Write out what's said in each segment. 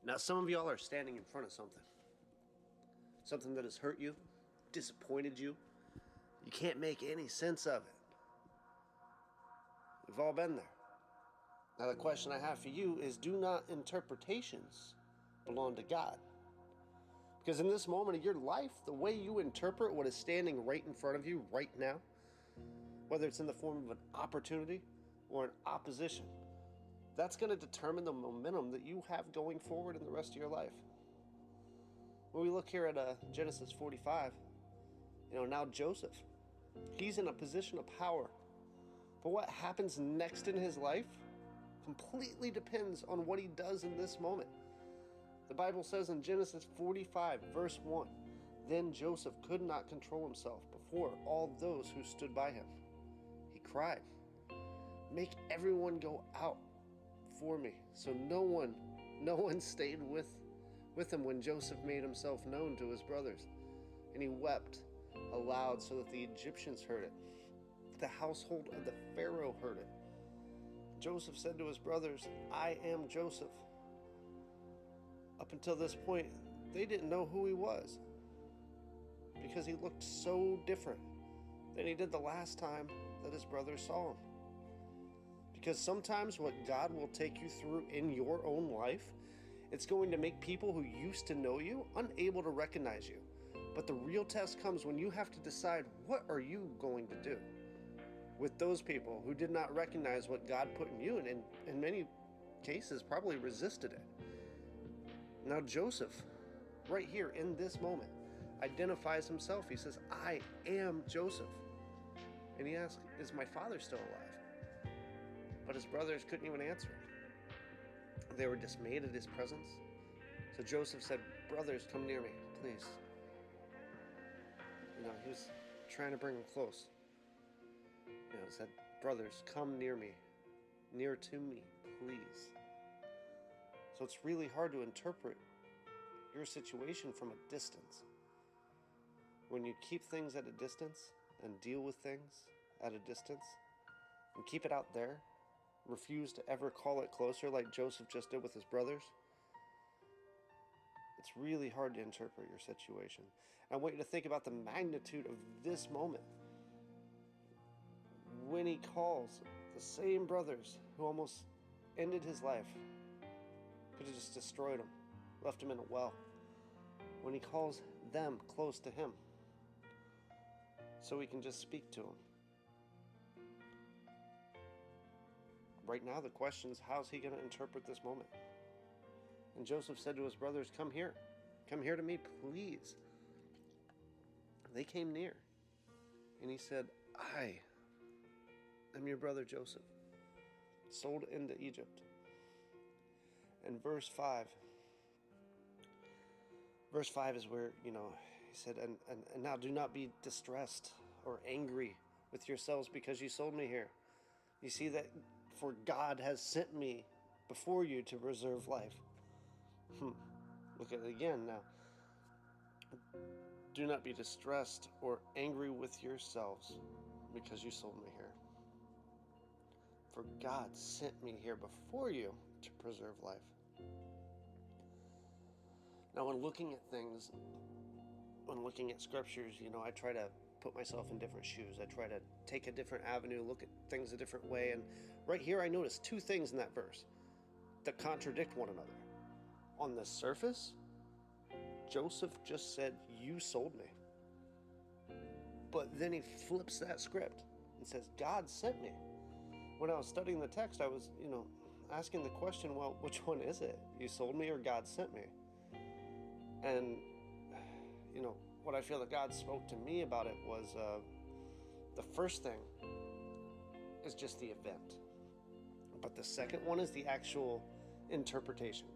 Now, some of y'all are standing in front of something that has hurt you, disappointed you. You can't make any sense of it. We've all been there. Now, the question I have for you is, do not interpretations belong to God? Because in this moment of your life, the way you interpret what is standing right in front of you right now, whether it's in the form of an opportunity or an opposition, that's going to determine the momentum that you have going forward in the rest of your life. When we look here at Genesis 45, now Joseph, he's in a position of power. But what happens next in his life completely depends on what he does in this moment. The Bible says in Genesis 45, verse 1, "Then Joseph could not control himself before all those who stood by him. He cried, 'Make everyone go out for me.' So no one stayed with him when Joseph made himself known to his brothers. And he wept aloud so that the Egyptians heard it. The household of the Pharaoh heard it. Joseph said to his brothers, 'I am Joseph.' Up until this point, they didn't know who he was, because he looked so different than he did the last time that his brothers saw him. Because sometimes what God will take you through in your own life, it's going to make people who used to know you unable to recognize you. But the real test comes when you have to decide, what are you going to do with those people who did not recognize what God put in you, and in many cases probably resisted it. Now Joseph, right here in this moment, identifies himself. He says, "I am Joseph." And he asks, "Is my father still alive?" But his brothers couldn't even answer. They were dismayed at his presence. So Joseph said, "Brothers, come near me, please." He was trying to bring them close. He said, "Brothers, come near me, near to me, please." So it's really hard to interpret your situation from a distance. When you keep things at a distance and deal with things at a distance and keep it out there, refuse to ever call it closer like Joseph just did with his brothers, it's really hard to interpret your situation. I want you to think about the magnitude of this moment. When he calls the same brothers who almost ended his life, could have just destroyed him, left him in a well. When he calls them close to him, so he can just speak to him. Right now the question is, how's he going to interpret this moment? And Joseph said to his brothers, come here to me, please." They came near, and he said, "I am your brother Joseph, sold into Egypt." And verse 5 is where, he said, and now do not be distressed or angry with yourselves because you sold me here. You see that, for God has sent me before you to preserve life. Look at it again now. Do not be distressed or angry with yourselves because you sold me here. For God sent me here before you to preserve life. Now, when looking at things, when looking at scriptures, I try to put myself in different shoes. I try to take a different avenue, look at things a different way. And right here, I noticed two things in that verse that contradict one another. On the surface, Joseph just said, "You sold me." But then he flips that script and says, "God sent me." When I was studying the text, I was, asking the question, well, which one is it? You sold me or God sent me? And, what I feel that God spoke to me about it was the first thing is just the event. But the second one is the actual interpretation.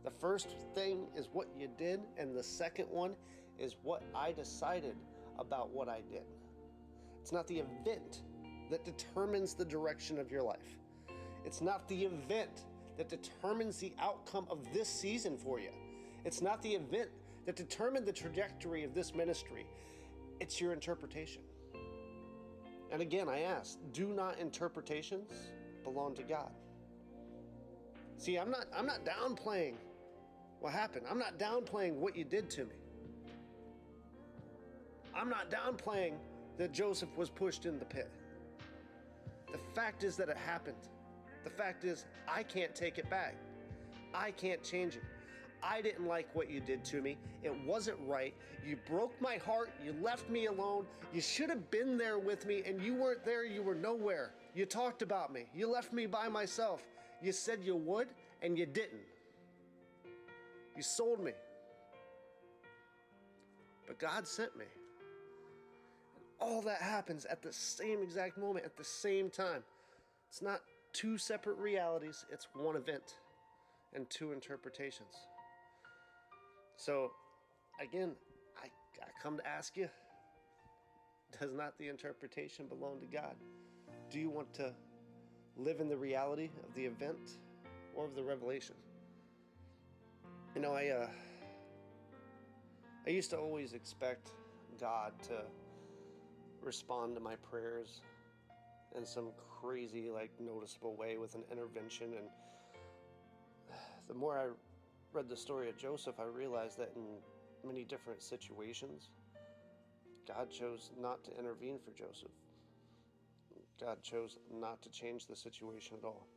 The first thing is what you did, and the second one is what I decided about what I did. It's not the event that determines the direction of your life. It's not the event that determines the outcome of this season for you. It's not the event that determined the trajectory of this ministry. It's your interpretation. And again, I ask, do not interpretations belong to God? See, I'm not downplaying what happened. I'm not downplaying what you did to me. I'm not downplaying that Joseph was pushed in the pit. The fact is that it happened. The fact is, I can't take it back. I can't change it. I didn't like what you did to me. It wasn't right. You broke my heart. You left me alone. You should have been there with me, and you weren't there. You were nowhere. You talked about me. You left me by myself. You said you would, and you didn't. You sold me. But God sent me. And all that happens at the same exact moment, at the same time. It's not two separate realities. It's one event and two interpretations. So, again, I come to ask you, does not the interpretation belong to God? Do you want to live in the reality of the event or of the revelation? You know, I used to always expect God to respond to my prayers in some crazy, noticeable way with an intervention. And the more I read the story of Joseph, I realized that in many different situations, God chose not to intervene for Joseph. God chose not to change the situation at all.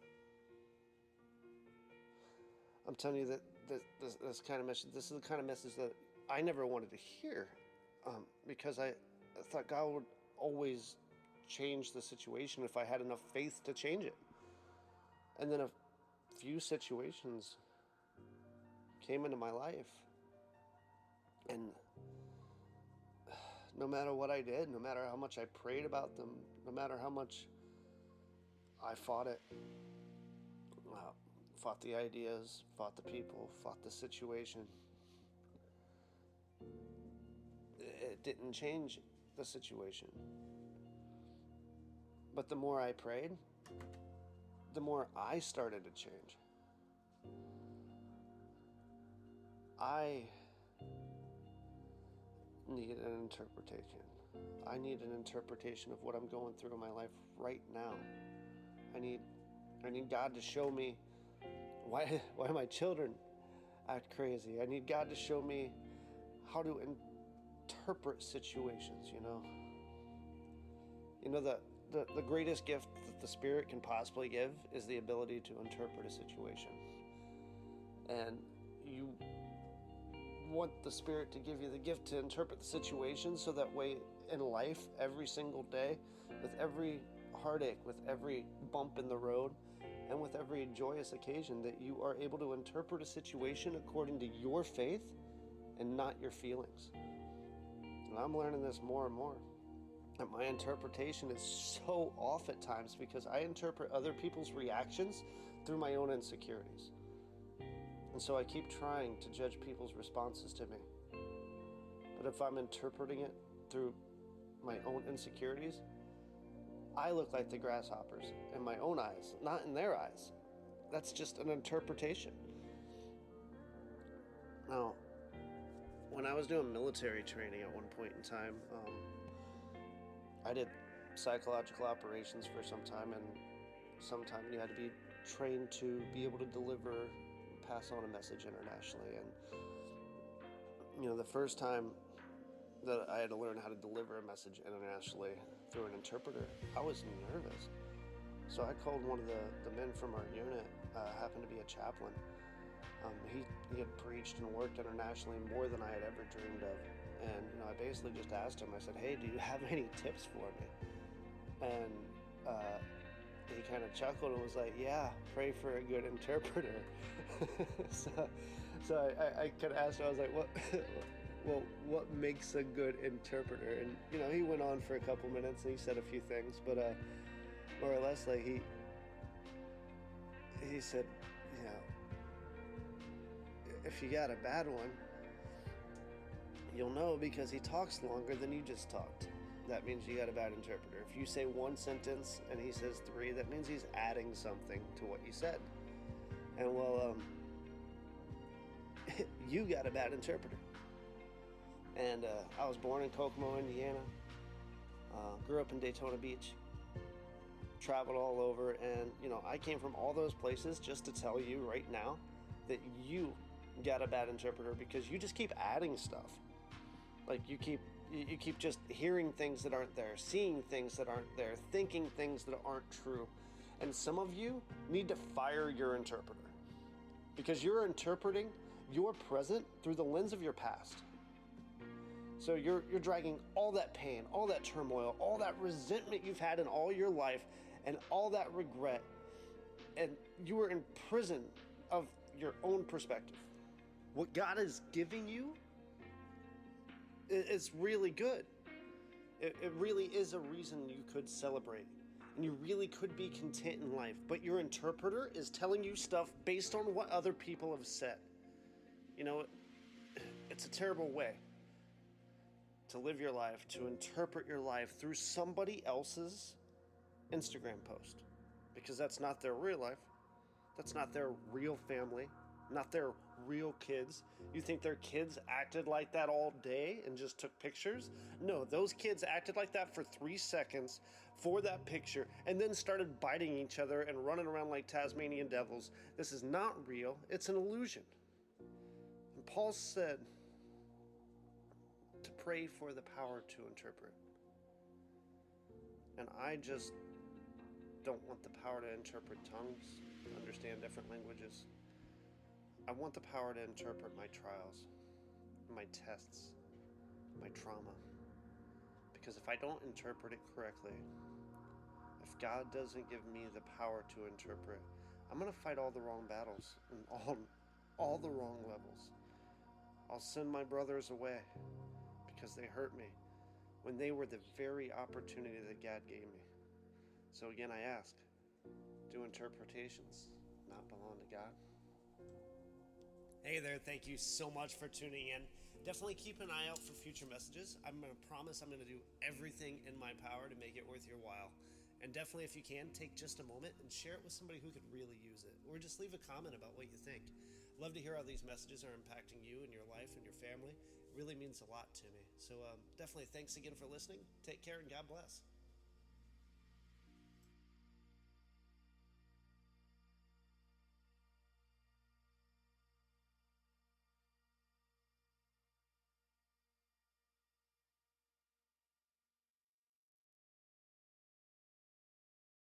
I'm telling you that this kind of message, this is the kind of message that I never wanted to hear, because I thought God would always change the situation if I had enough faith to change it. And then a few situations came into my life, and no matter what I did, no matter how much I prayed about them, no matter how much I fought it, fought the ideas, fought the people, fought the situation, it didn't change the situation. But the more I prayed, the more I started to change. I need an interpretation. I need an interpretation of what I'm going through in my life right now. I need God to show me why my children act crazy. I need God to show me how to interpret situations, the greatest gift that the Spirit can possibly give is the ability to interpret a situation. And you want the Spirit to give you the gift to interpret the situation, so that way in life, every single day, with every heartache, with every bump in the road, and with every joyous occasion, that you are able to interpret a situation according to your faith and not your feelings. And I'm learning this more and more. And my interpretation is so off at times because I interpret other people's reactions through my own insecurities. And so I keep trying to judge people's responses to me. But if I'm interpreting it through my own insecurities, I look like the grasshoppers in my own eyes, not in their eyes. That's just an interpretation. Now, when I was doing military training at one point in time, I did psychological operations for some time, and sometime you had to be trained to be able to deliver, pass on a message internationally. And the first time that I had to learn how to deliver a message internationally through an interpreter, I was nervous. So I called one of the men from our unit, happened to be a chaplain. He had preached and worked internationally more than I had ever dreamed of. And I basically just asked him, I said, "Hey, do you have any tips for me?" And he kind of chuckled and was like, "Yeah, pray for a good interpreter." so I kind of asked him, I was like, what makes a good interpreter? And he went on for a couple minutes and he said a few things, but more or less, he said, if you got a bad one, you'll know because he talks longer than you just talked. That means you got a bad interpreter. If you say one sentence and he says three, that means he's adding something to what you said. And you got a bad interpreter. And I was born in Kokomo, Indiana. Grew up in Daytona Beach. Traveled all over, and I came from all those places just to tell you right now that you got a bad interpreter because you just keep adding stuff. Like you keep just hearing things that aren't there, seeing things that aren't there, thinking things that aren't true. And some of you need to fire your interpreter because you're interpreting your present through the lens of your past. So you're dragging all that pain, all that turmoil, all that resentment you've had in all your life, and all that regret, and you are in prison of your own perspective. What God is giving you is really good. It really is a reason you could celebrate, and you really could be content in life. But your interpreter is telling you stuff based on what other people have said. You know, it's a terrible way to live your life, to interpret your life through somebody else's Instagram post, because that's not their real life. That's not their real family, not their real kids. You think their kids acted like that all day and just took pictures? No, those kids acted like that for 3 seconds for that picture and then started biting each other and running around like Tasmanian devils. This is not real. It's an illusion. And Paul said to pray for the power to interpret. And I just don't want the power to interpret tongues, to understand different languages. I want the power to interpret my trials, my tests, my trauma. Because if I don't interpret it correctly, if God doesn't give me the power to interpret, I'm going to fight all the wrong battles and all the wrong levels. I'll send my brothers away because they hurt me when they were the very opportunity that God gave me. So again, I ask, do interpretations not belong to God? Hey there, thank you so much for tuning in. Definitely keep an eye out for future messages. I'm going to promise I'm going to do everything in my power to make it worth your while. And definitely, if you can, take just a moment and share it with somebody who could really use it. Or just leave a comment about what you think. Love to hear how these messages are impacting you and your life and your family. It really means a lot to me. So definitely thanks again for listening. Take care and God bless.